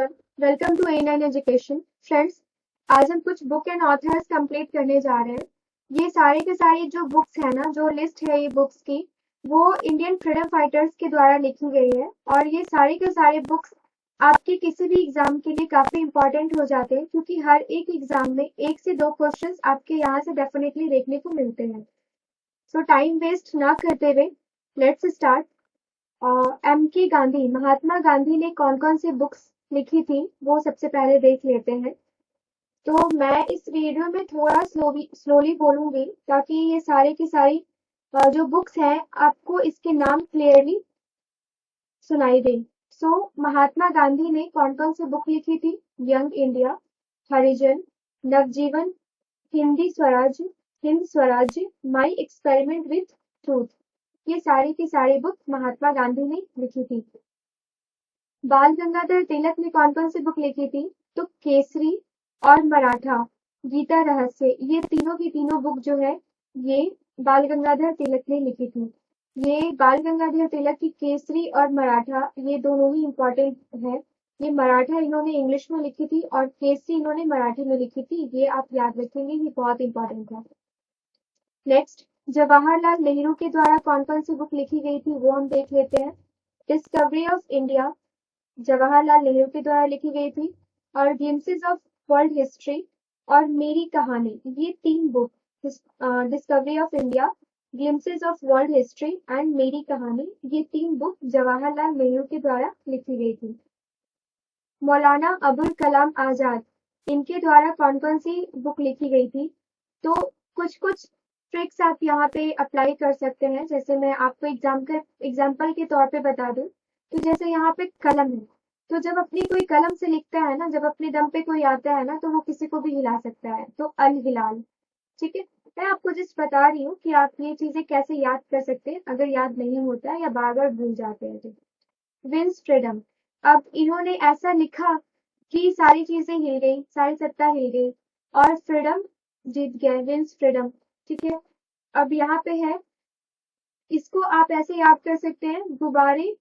Everyone, welcome to A9 education. Friends, आज हम कुछ बुक एंड ऑथर्स कंप्लीट करने जा रहे हैं। ये सारे के सारे जो बुक्स है ना, जो लिस्ट है ये बुक्स की, वो इंडियन फ्रीडम फाइटर्स के द्वारा लिखी गई है। और ये सारे के सारे बुक्स आपके किसी भी एग्जाम के लिए काफी इंपॉर्टेंट हो जाते हैं, क्योंकि हर एक एग्जाम में 1 से 2 क्वेश्चंस आपके यहाँ से डेफिनेटली देखने को मिलते हैं। सो टाइम वेस्ट ना करते हुए let's start. M.K. Gandhi, Mahatma Gandhi ने कौन कौन सी बुक्स लिखी थी वो सबसे पहले देख लेते हैं। तो मैं इस वीडियो में थोड़ा स्लोली बोलूंगी, ताकि ये सारे की सारी जो बुक्स हैं आपको इसके नाम क्लियरली सुनाई दे। सो महात्मा गांधी ने कौन कौन सी बुक लिखी थी? Young India, Harijan, Navjivan, Hind Swaraj, my experiment with truth. ये सारी की सारी बुक महात्मा गांधी ने लिखी थी। बाल गंगाधर तिलक ने कौन कौन सी बुक लिखी थी? तो केसरी और मराठा, गीता रहस्य, ये तीनों की तीनों बुक जो है ये बाल गंगाधर तिलक ने लिखी थी। ये बाल गंगाधर तिलक की केसरी और मराठा ये दोनों ही इम्पोर्टेंट है। ये मराठा इन्होंने इंग्लिश में लिखी थी और केसरी इन्होंने मराठी में लिखी थी। ये आप याद रखेंगे, ये बहुत इंपॉर्टेंट है। नेक्स्ट, जवाहरलाल नेहरू के द्वारा कौन कौन सी बुक लिखी गई थी वो हम देख लेते हैं। Discovery of India Jawaharlal Nehru के द्वारा लिखी गई थी, और ग्लिम्पसेस ऑफ वर्ल्ड हिस्ट्री और मेरी कहानी, ये 3 book, discovery of India, glimpses of world history and मेरी कहानी, ये 3 बुक जवाहरलाल नेहरू के द्वारा लिखी गई थी। मौलाना अबुल कलाम आजाद, इनके द्वारा कौन कौन सी बुक लिखी गई थी? तो कुछ कुछ ट्रिक्स आप यहाँ पे अप्लाई कर सकते हैं। जैसे मैं आपको एग्जाम्पल के तौर पे बता दूं, तो जैसे यहाँ पे कलम है, तो जब अपनी कोई कलम से लिखता है ना, जब अपने दम पे कोई आता है ना, तो वो किसी को भी हिला सकता है। तो अल हिलाल, ठीक है। मैं आपको जस्ट बता रही हूँ कि आप ये चीजें कैसे याद कर सकते हैं अगर याद नहीं होता है या बार बार भूल जाते हैं तो। विंस फ्रीडम, अब इन्होंने ऐसा लिखा कि सारी चीजें हिल गई, सारी सत्ता हिल गई और फ्रीडम जीत गया, विंस फ्रीडम, ठीक है। अब यहाँ पे है, इसको आप ऐसे याद कर सकते हैं, गुब्बारे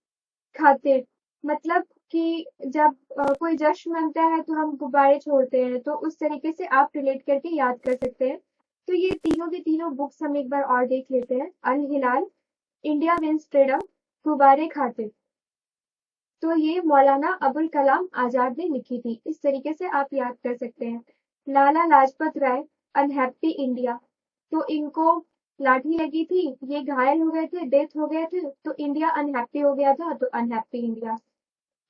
खातिर, मतलब कि जब कोई जश्न मनता है तो हम गुब्बारे छोड़ते हैं, तो उस तरीके से आप रिलेट करके याद कर सकते हैं। तो ये तीनों की तीनों बुक्स हम एक बार और देख लेते हैं। अल हिलाल, इंडिया विंस फ्रीडम, गुब्बारे खातिर, तो ये मौलाना अबुल कलाम आजाद ने लिखी थी। इस तरीके से आप याद कर सकते हैं। लाला लाजपत राय, अनहैप्पी इंडिया, तो इनको लाठी लगी थी, ये घायल हो गए थे, डेथ हो गए थे, तो इंडिया अनहैप्पी हो गया था, तो unhappy India.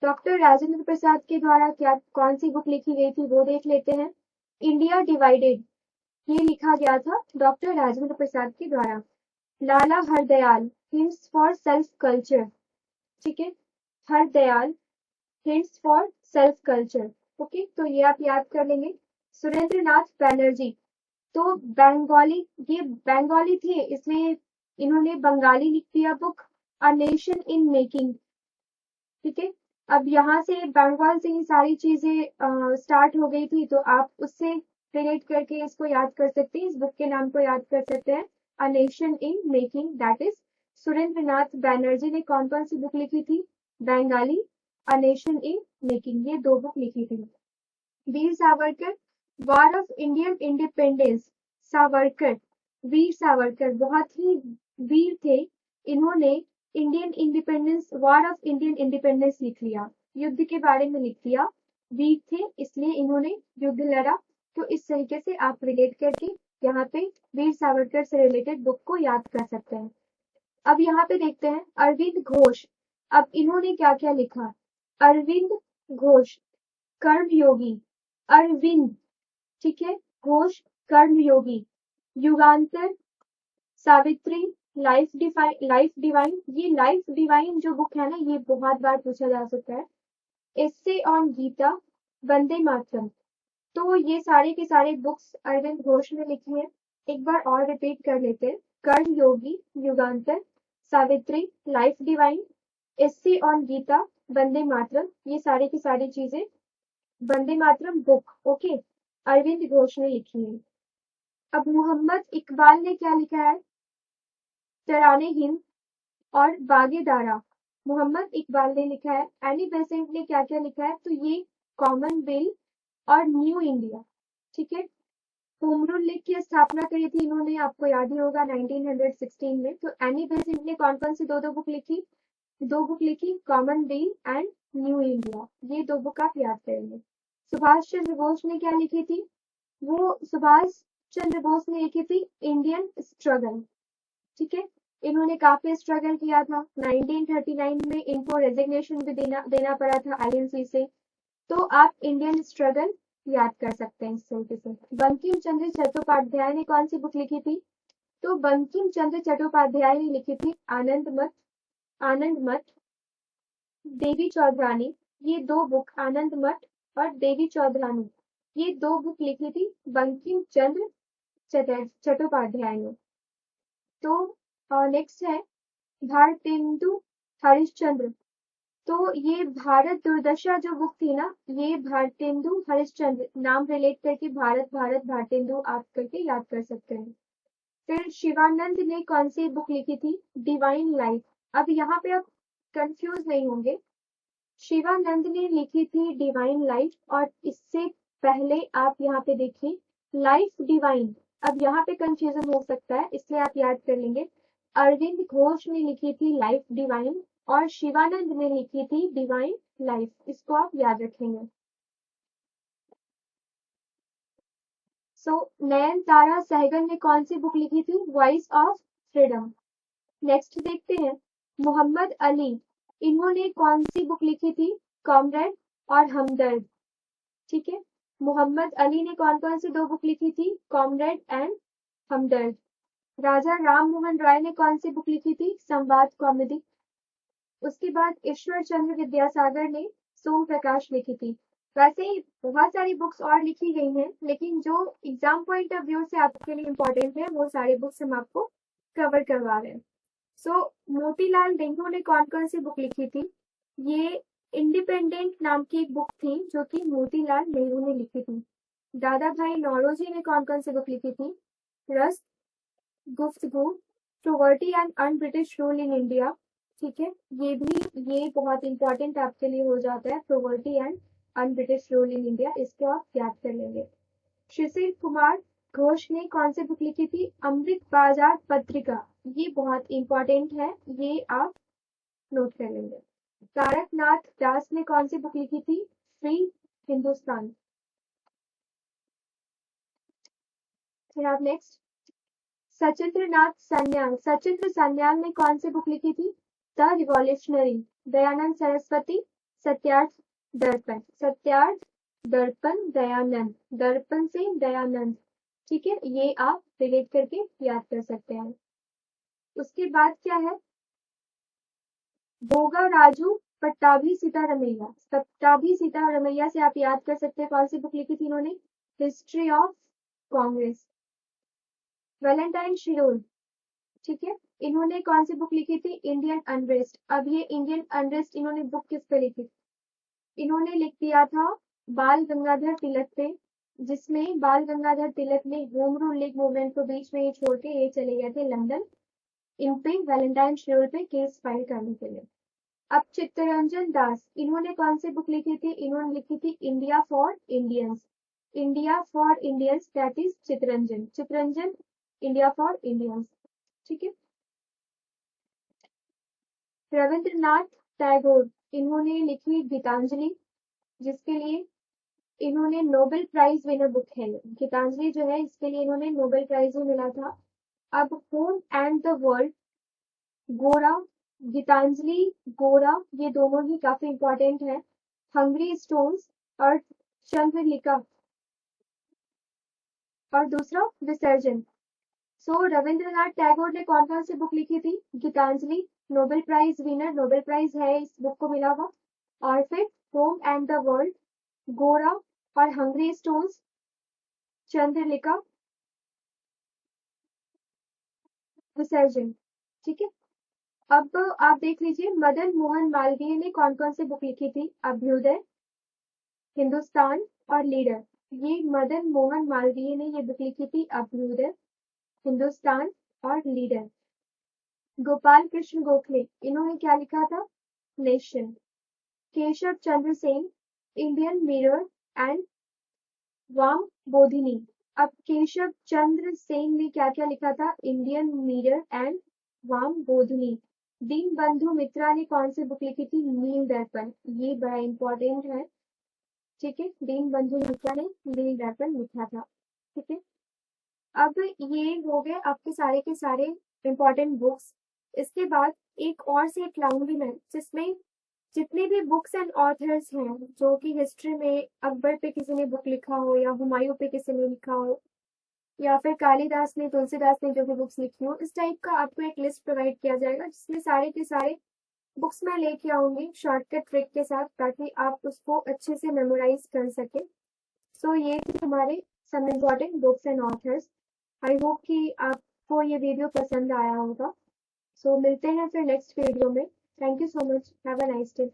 Doctor Rajendra Prasad के द्वारा क्या कौन सी बुक लिखी गई थी वो देख लेते हैं। इंडिया डिवाइडेड, ये लिखा गया था डॉक्टर राजेंद्र प्रसाद के द्वारा। Lala Hardayal, hints for self culture, ठीक है, Hardayal, hints for self culture, okay, तो ये आप याद कर लेंगे। सुरेंद्र नाथ बैनर्जी, तो बंगाली, ये बंगाली थे, इसमें इन्होंने बंगाली लिख दिया book, a nation in making, ठीक है। अब यहाँ से बंगाल से ही सारी चीजें स्टार्ट हो गई थी, तो आप उससे रिलेट करके इसको याद कर सकते हैं, इस बुक के नाम को याद कर सकते हैं, a nation in making, that is Surendra Nath Banerjee ने कौन कौन सी बुक लिखी थी? Bengali, a nation in making, ये 2 बुक लिखी थी। Veer Savarkar, war of Indian independence, Savarkar, Veer Savarkar बहुत ही वीर थे, इन्होंने Indian independence, war of Indian independence लिख लिया, युद्ध के बारे में लिख दिया, वीर थे इसलिए इन्होंने युद्ध लड़ा। तो इस तरीके से आप रिलेट करके यहाँ पे वीर सावरकर से रिलेटेड बुक को याद कर सकते हैं। अब यहाँ पे देखते हैं अरविंद घोष, अब इन्होंने क्या क्या लिखा? अरविंद घोष, कर्मयोगी, अरविंद, ठीक है, घोष, कर्मयोगी, युगांतर, सावित्री, लाइफ डिवाइन, ये लाइफ डिवाइन जो बुक है ना, ये बहुत बार पूछा जा सकता है। एस्से ऑन गीता, वंदे मातरम, तो ये सारे के सारे बुक्स अरविंद घोष ने लिखी है। एक बार और रिपीट कर लेते हैं। Karmayogi, Yugantar, Savitri, life divine, essay on Gita, Vande Mataram, ये सारी की सारी चीजें वंदे मातरम बुक, ओके, अरविंद घोष ने लिखी है। अब मोहम्मद इकबाल ने क्या लिखा है? तराने हिंद और बागे दारा, मोहम्मद इकबाल ने लिखा है। एनी बेसेंट ने क्या क्या लिखा है? तो ये कॉमनवेल्थ और न्यू इंडिया। ठीक है, होम रूल लीग की स्थापना करी थी इन्होंने, आपको याद ही होगा 1916 में। तो एनी बेसेंट ने कौन कौन सी दो बुक लिखी? दो बुक लिखी, कॉमनवेल्थ एंड न्यू इंडिया। ये दो बुक आप याद करेंगे। सुभाष चंद्र बोस ने क्या लिखी थी? वो सुभाष चंद्र बोस ने लिखी थी इंडियन स्ट्रगल। ठीक है, इन्होंने काफी स्ट्रगल किया था। 1939 में इनको रेजिग्नेशन भी देना पड़ा था आईएनसी से। तो आप इंडियन स्ट्रगल याद कर सकते हैं इस तरीके से। बंकिम चंद्र चट्टोपाध्याय ने कौन सी बुक लिखी थी? तो बंकिम चंद्र चट्टोपाध्याय ने लिखी थी आनंद मठ, देवी चौधरानी। ये दो बुक, आनंद मठ और देवी चौधरानी, ये दो बुक लिखी थी बंकिम चंद्र चट्टोपाध्याय ने। तो नेक्स्ट है भारतेंदु हरिश्चंद्र। तो ये भारत दुर्दशा जो बुक थी ना, ये भारतेंदु हरिश्चंद्र, नाम रिलेट करके भारत भारतेंदु आप करके याद कर सकते हैं। फिर शिवानंद ने कौन सी बुक लिखी थी? Divine life. अब यहाँ पे आप कंफ्यूज नहीं होंगे, शिवानंद ने लिखी थी डिवाइन लाइफ, और इससे पहले आप यहाँ पे देखिए लाइफ डिवाइन। अब यहाँ पे कंफ्यूजन हो सकता है, इसलिए आप याद कर लेंगे। अरविंद घोष ने लिखी थी लाइफ डिवाइन और शिवानंद ने लिखी थी डिवाइन लाइफ, इसको आप याद रखेंगे। नयनतारा सहगल ने कौन सी बुक लिखी थी? Voice of freedom. नेक्स्ट देखते हैं मोहम्मद अली, इन्होंने कौन सी बुक लिखी थी? कॉमरेड और हमदर्द। ठीक है, मोहम्मद अली ने कौन कौन सी दो बुक लिखी थी? कॉमरेड एंड हमदर्द। राजा राम मोहन राय ने कौन सी बुक लिखी थी? संवाद कॉमेडी। उसके बाद ईश्वर चंद्र विद्यासागर ने सोम प्रकाश लिखी थी। वैसे ही बहुत सारी बुक्स और लिखी गई हैं, लेकिन जो एग्जाम पॉइंट ऑफ व्यू से आपके लिए इम्पोर्टेंट है वो सारे बुक्स हम आपको कवर करवा रहे हैं। मोतीलाल नेहरू ने कौन कौन सी बुक लिखी थी? ये इंडिपेंडेंट नाम की एक बुक थी जो कि मोतीलाल नेहरू ने लिखी थी। दादा भाई नौरोजी ने कौन कौन सी बुक लिखी थी? रस्ट, गुफ्तगू, poverty and un British rule in India. ठीक है, ये बहुत इंपॉर्टेंट आपके लिए हो जाता है, poverty and un British rule in India, इसको आप याद कर लेंगे। शिशिर कुमार घोष ने कौन सी बुक लिखी थी? अमृत बाजार पत्रिका। ये बहुत इंपॉर्टेंट है, ये आप नोट कर लेंगे। तारकनाथ दास ने कौन सी बुक लिखी थी? फ्री हिंदुस्तान। फिर आप नेक्स्ट सचिंद्र सान्याल ने कौन सी बुक लिखी थी? The revolutionary. दयानंद सरस्वती, सत्यार्थ दर्पण दयानंद, दर्पण से दयानंद। ठीक है, ये आप रिलेट करके याद कर सकते हैं। उसके बाद क्या है? भोगा राजू पट्टाभी सीतारमैया से आप याद कर सकते हैं कौन सी बुक लिखी थी इन्होंने? History of Congress. Valentine Shirol, ठीक है, इन्होंने कौन सी बुक लिखी थी? Indian unrest. अब ये इंडियन अनरेस्ट इन्होंने बुक किस पे लिखी? इन्होंने लिख दिया था बाल गंगाधर तिलक पे, जिसमें बाल गंगाधर तिलक ने होम रूल लीग मूवमेंट को बीच में ही छोड़ के ये चले गए थे लंदन, इन पे वैलेंटाइन शिरोल पे केस फाइल करने के लिए। अब चित्तरंजन दास, इन्होंने कौन सी बुक लिखी थी? इन्होंने लिखी थी India for Indians. That is Chittaranjan India for Indians. ठीक है, रविंद्रनाथ टैगोर, इन्होंने लिखी गीतांजलि, जिसके लिए इन्होंने नोबेल प्राइज विनर बुक है गीतांजलि जो है, इसके लिए इन्होंने नोबेल प्राइज भी मिला था। अब होम एंड द वर्ल्ड, गोरा, गीतांजलि, गोरा, ये दोनों ही काफी इंपॉर्टेंट है। हंगरी स्टोन्स और चंद्रलिका, और दूसरा विसर्जन। रविंद्रनाथ टैगोर ने कौन कौन सी बुक लिखी थी? Gitanjali, Nobel prize winner, Nobel prize है इस बुक को मिला हुआ। और फिर होम एंड द वर्ल्ड, गोरा और हंगरी स्टोन्स, चंद्रलिका, विसर्जन। ठीक है, अब आप देख लीजिए मदन मोहन मालवीय ने कौन कौन सी बुक लिखी थी? अभ्युदय, हिंदुस्तान और लीडर। ये मदन मोहन मालवीय ने ये बुक लिखी थी, अभ्युदय, हिंदुस्तान और लीडर। गोपाल कृष्ण गोखले, इन्होंने क्या लिखा था? Nation. Keshav Chandra Sen, Indian mirror and वाम बोधिनी। अब केशव चंद्र सेन ने क्या क्या लिखा था? इंडियन मिरर एंड वाम बोधिनी। दीन बंधु मित्रा ने कौन सी बुक लिखी थी? नील दर्पण। ये बड़ा इंपॉर्टेंट है, ठीक है। दीन बंधु मित्रा ने नील दर्पण लिखा था, ठीक है। अब ये हो गए आपके सारे के सारे इंपॉर्टेंट बुक्स। इसके बाद एक और से एक लाऊंगी मैं, जिसमें जितने भी बुक्स एंड ऑथर्स हैं जो कि हिस्ट्री में अकबर पे किसी ने बुक लिखा हो, या हुमायूं पे किसी ने लिखा हो, या फिर कालिदास ने, तुलसीदास ने जो भी बुक्स लिखी हो, इस टाइप का आपको एक लिस्ट प्रोवाइड किया जाएगा, जिसमें सारे के सारे बुक्स मैं लेके आऊंगी शॉर्टकट ट्रिक के साथ, ताकि आप उसको अच्छे से मेमोराइज कर सके। सो ये थे हमारे some important books and authors. I hope कि आपको ये वीडियो पसंद आया होगा। सो मिलते हैं फिर नेक्स्ट वीडियो में। Thank you so much. Have a nice day.